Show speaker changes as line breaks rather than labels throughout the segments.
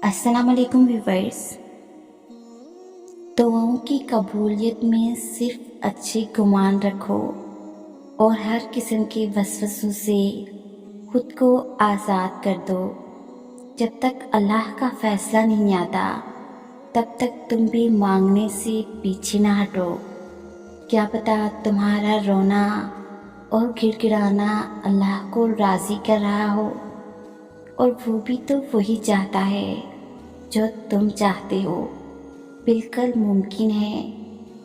السلام علیکم ویورز۔ دعاؤں کی قبولیت میں صرف اچھے گمان رکھو اور ہر قسم کے وسوسوں سے خود کو آزاد کر دو۔ جب تک اللہ کا فیصلہ نہیں آتا تب تک تم بھی مانگنے سے پیچھے نہ ہٹو۔ کیا پتہ تمہارا رونا اور گڑ گڑانا اللہ کو راضی کر رہا ہو، اور وہ بھی تو وہی چاہتا ہے جو تم چاہتے ہو۔ بالکل ممکن ہے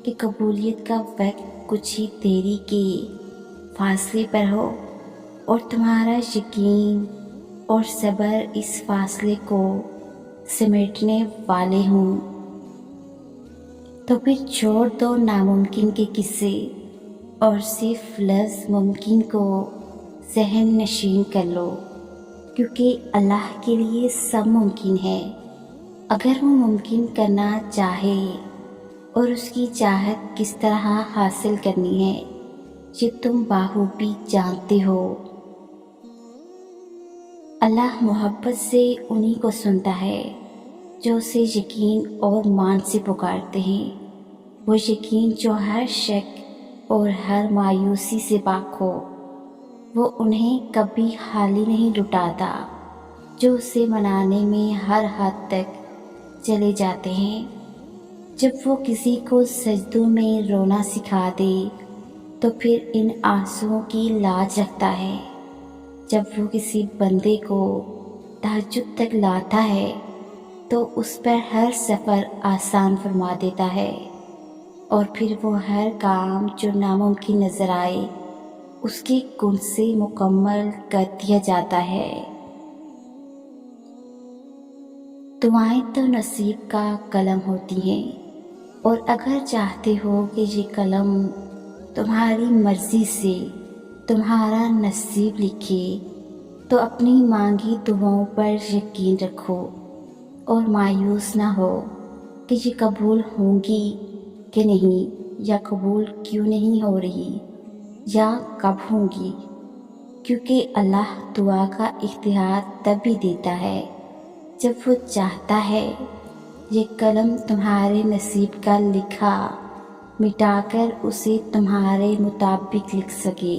کہ قبولیت کا وقت کچھ ہی دیری کے فاصلے پر ہو، اور تمہارا یقین اور صبر اس فاصلے کو سمیٹنے والے ہوں۔ تو پھر چھوڑ دو ناممکن کے قصے اور صرف لفظ ممکن کو ذہن نشین کر لو، کیونکہ اللہ کے لیے سب ممکن ہے اگر وہ ممکن کرنا چاہے۔ اور اس کی چاہت کس طرح حاصل کرنی ہے یہ تم بخوبی جانتے ہو۔ اللہ محبت سے انہی کو سنتا ہے جو اسے یقین اور مان سے پکارتے ہیں، وہ یقین جو ہر شک اور ہر مایوسی سے پاک ہو۔ وہ انہیں کبھی خالی نہیں لٹاتا، جو اسے منانے میں ہر حد تک چلے جاتے ہیں۔ جب وہ کسی کو سجدوں میں رونا سکھا دے تو پھر ان آنسوؤں کی لاج رکھتا ہے۔ جب وہ کسی بندے کو تہجد تک لاتا ہے تو اس پر ہر سفر آسان فرما دیتا ہے، اور پھر وہ ہر کام جو ناممکن نظر آئے اس کے کن سے مکمل کر دیا جاتا ہے۔ دعائیں تو نصیب کا قلم ہوتی ہیں، اور اگر چاہتے ہو کہ یہ قلم تمہاری مرضی سے تمہارا نصیب لکھے تو اپنی مانگی دعاؤں پر یقین رکھو، اور مایوس نہ ہو کہ یہ قبول ہوں گی کہ نہیں، یا قبول کیوں نہیں ہو رہی، یا کب ہوں گی، کیونکہ اللہ دعا کا اختیار تب بھی دیتا ہے جب وہ چاہتا ہے یہ قلم تمہارے نصیب کا لکھا مٹا کر اسے تمہارے مطابق لکھ سکے۔